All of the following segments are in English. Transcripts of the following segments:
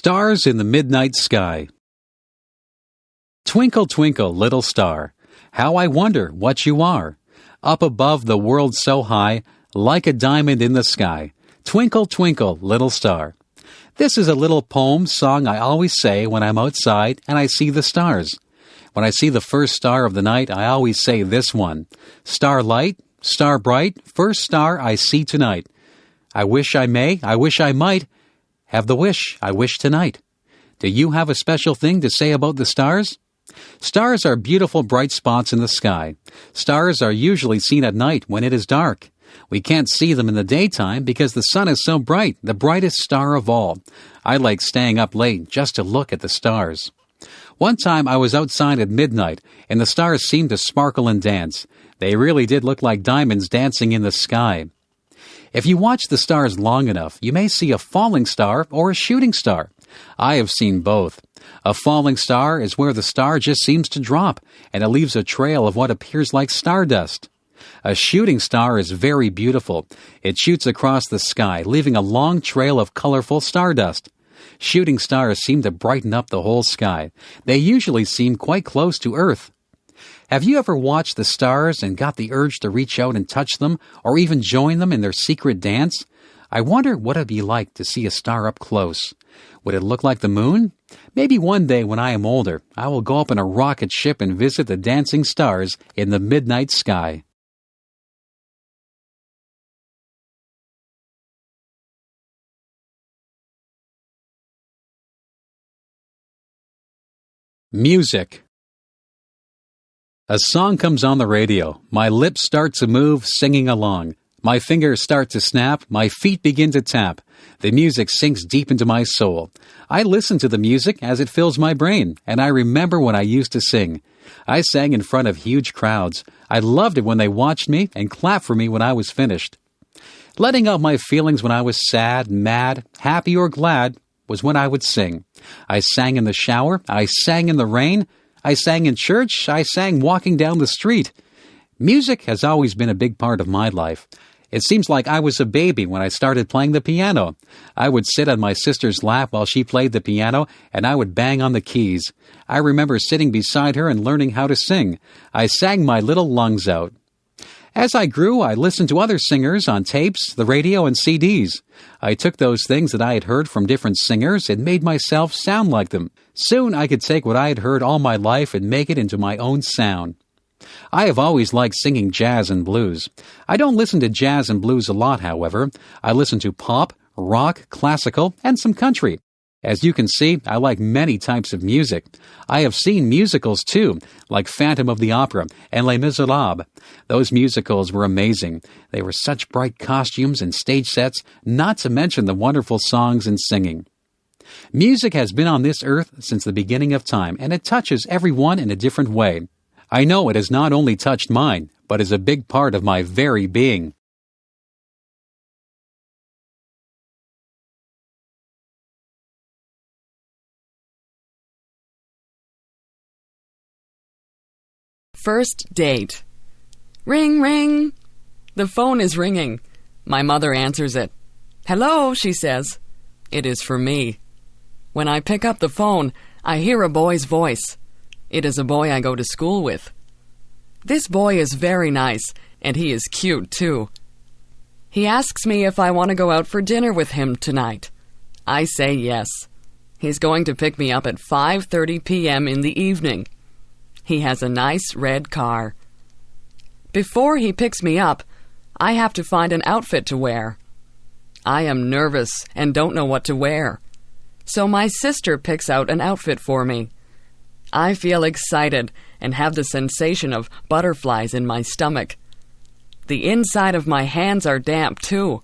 Stars in the midnight sky. Twinkle, twinkle, little star, how I wonder what you are. Up above the world so high, like a diamond in the sky. Twinkle, twinkle, little star. This is a little poem song I always say when I'm outside and I see the stars. When I see the first star of the night, I always say this one. Star light, star bright, first star I see tonight. I wish I may, I wish I might, have the wish I wish tonight. Do you have a special thing to say about the stars? Stars are beautiful bright spots in the sky. Stars are usually seen at night when it is dark. We can't see them in the daytime because the sun is so bright, the brightest star of all. I like staying up late just to look at the stars. One time I was outside at midnight, and the stars seemed to sparkle and dance. They really did look like diamonds dancing in the sky. If you watch the stars long enough, you may see a falling star or a shooting star. I have seen both. A falling star is where the star just seems to drop, and it leaves a trail of what appears like stardust. A shooting star is very beautiful. It shoots across the sky, leaving a long trail of colorful stardust. Shooting stars seem to brighten up the whole sky. They usually seem quite close to Earth. Have you ever watched the stars and got the urge to reach out and touch them, or even join them in their secret dance? I wonder what it'd be like to see a star up close. Would it look like the moon? Maybe one day when I am older, I will go up in a rocket ship and visit the dancing stars in the midnight sky. Music. A song comes on the radio. My lips start to move, singing along. My fingers start to snap. My feet begin to tap. The music sinks deep into my soul. I listen to the music as it fills my brain, and I remember when I used to sing. I sang in front of huge crowds. I loved it when they watched me and clapped for me when I was finished. Letting out my feelings when I was sad, mad, happy, or glad was when I would sing. I sang in the shower. I sang in the rain. I sang in church. I sang walking down the street. Music has always been a big part of my life. It seems like I was a baby when I started playing the piano. I would sit on my sister's lap while she played the piano, and I would bang on the keys. I remember sitting beside her and learning how to sing. I sang my little lungs out. As I grew, I listened to other singers on tapes, the radio, and CDs. I took those things that I had heard from different singers and made myself sound like them. Soon I could take what I had heard all my life and make it into my own sound. I have always liked singing jazz and blues. I don't listen to jazz and blues a lot, however. I listen to pop, rock, classical, and some country. As you can see, I like many types of music. I have seen musicals too, like Phantom of the Opera and Les Miserables. Those musicals were amazing. They were such bright costumes and stage sets, not to mention the wonderful songs and singing. Music has been on this earth since the beginning of time, and it touches everyone in a different way. I know it has not only touched mine, but is a big part of my very being. First date. Ring, ring. The phone is ringing. My mother answers it. Hello, she says. It is for me. When I pick up the phone, I hear a boy's voice. It is a boy I go to school with. This boy is very nice, and he is cute, too. He asks me if I want to go out for dinner with him tonight. I say yes. He's going to pick me up at 5:30 p.m. in the evening. He has a nice red car. Before he picks me up, I have to find an outfit to wear. I am nervous and don't know what to wear. So my sister picks out an outfit for me. I feel excited and have the sensation of butterflies in my stomach. The inside of my hands are damp, too.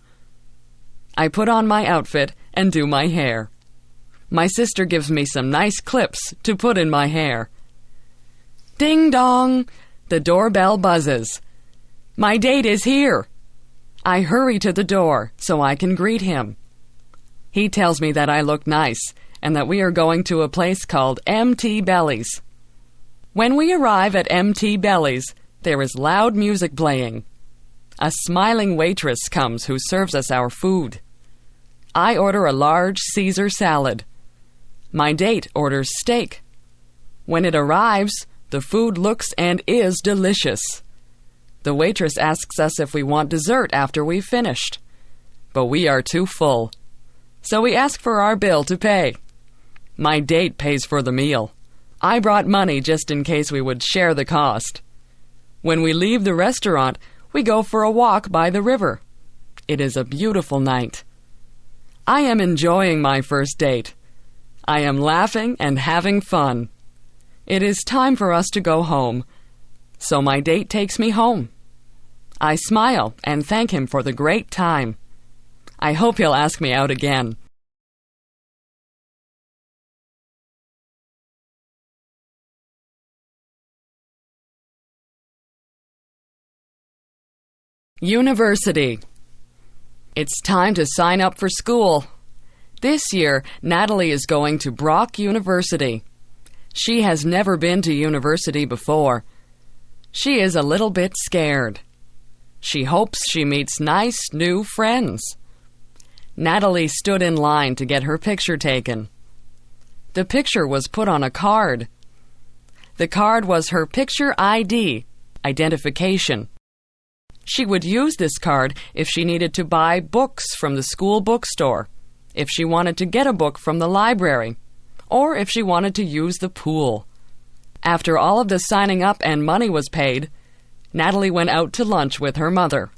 I put on my outfit and do my hair. My sister gives me some nice clips to put in my hair. Ding dong! The doorbell buzzes. My date is here. I hurry to the door so I can greet him. He tells me that I look nice and that we are going to a place called MT Belly's. When we arrive at MT Belly's, there is loud music playing. A smiling waitress comes who serves us our food. I order a large Caesar salad. My date orders steak. When it arrives, the food looks and is delicious. The waitress asks us if we want dessert after we've finished. But we are too full. So we ask for our bill to pay. My date pays for the meal. I brought money just in case we would share the cost. When we leave the restaurant, we go for a walk by the river. It is a beautiful night. I am enjoying my first date. I am laughing and having fun. It is time for us to go home. So my date takes me home. I smile and thank him for the great time. I hope he'll ask me out again. University. It's time to sign up for school. This year, Natalie is going to Brock University. She has never been to university before. She is a little bit scared. She hopes she meets nice new friends. Natalie stood in line to get her picture taken. The picture was put on a card. The card was her picture ID, identification. She would use this card if she needed to buy books from the school bookstore, if she wanted to get a book from the library, or if she wanted to use the pool. After all of the signing up and money was paid, Natalie went out to lunch with her mother.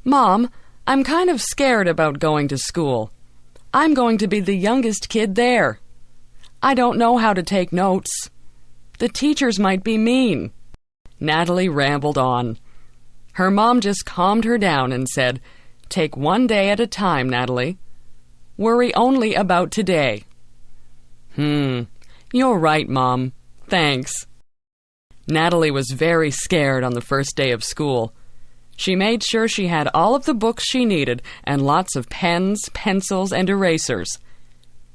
"Mom, I'm kind of scared about going to school. I'm going to be the youngest kid there. I don't know how to take notes. The teachers might be mean." Natalie rambled on. Her mom just calmed her down and said, "Take one day at a time, Natalie. Worry only about today." You're right, Mom. Thanks." Natalie was very scared on the first day of school. She made sure she had all of the books she needed and lots of pens, pencils, and erasers.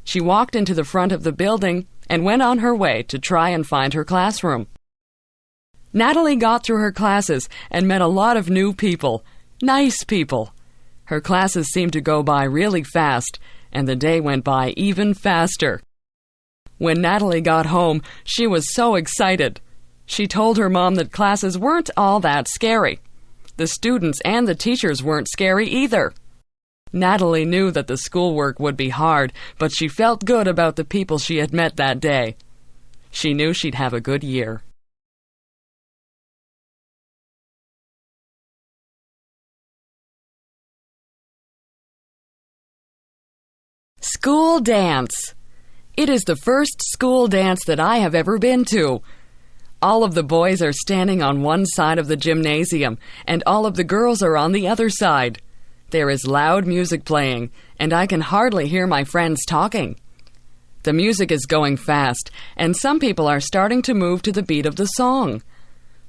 She walked into the front of the building and went on her way to try and find her classroom. Natalie got through her classes and met a lot of new people, nice people. Her classes seemed to go by really fast, and the day went by even faster. When Natalie got home, she was so excited. She told her mom that classes weren't all that scary. The students and the teachers weren't scary either. Natalie knew that the schoolwork would be hard, but she felt good about the people she had met that day. She knew she'd have a good year. School dance. It is the first school dance that I have ever been to. All of the boys are standing on one side of the gymnasium, and all of the girls are on the other side. There is loud music playing, and I can hardly hear my friends talking. The music is going fast, and some people are starting to move to the beat of the song.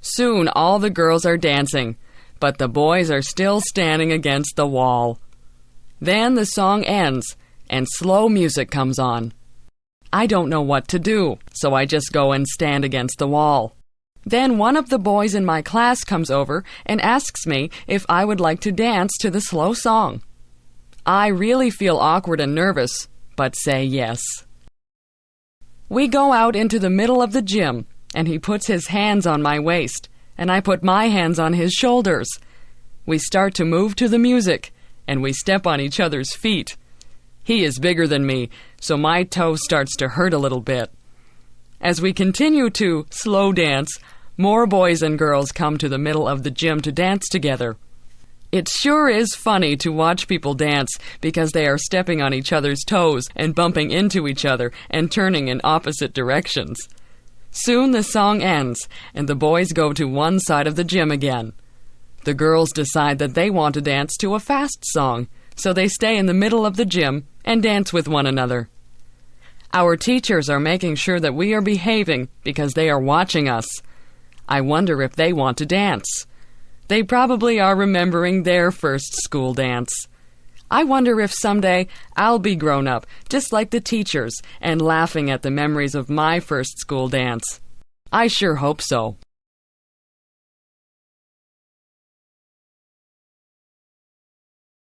Soon all the girls are dancing, but the boys are still standing against the wall. Then the song ends, and slow music comes on. I don't know what to do, so I just go and stand against the wall. Then one of the boys in my class comes over and asks me if I would like to dance to the slow song. I really feel awkward and nervous, but say yes. We go out into the middle of the gym, and he puts his hands on my waist, and I put my hands on his shoulders. We start to move to the music, and we step on each other's feet. He is bigger than me, so my toe starts to hurt a little bit. As we continue to slow dance, more boys and girls come to the middle of the gym to dance together. It sure is funny to watch people dance because they are stepping on each other's toes and bumping into each other and turning in opposite directions. Soon the song ends, and the boys go to one side of the gym again. The girls decide that they want to dance to a fast song, so they stay in the middle of the gym and dance with one another. Our teachers are making sure that we are behaving because they are watching us. I wonder if they want to dance. They probably are remembering their first school dance. I wonder if someday I'll be grown up, just like the teachers, and laughing at the memories of my first school dance. I sure hope so.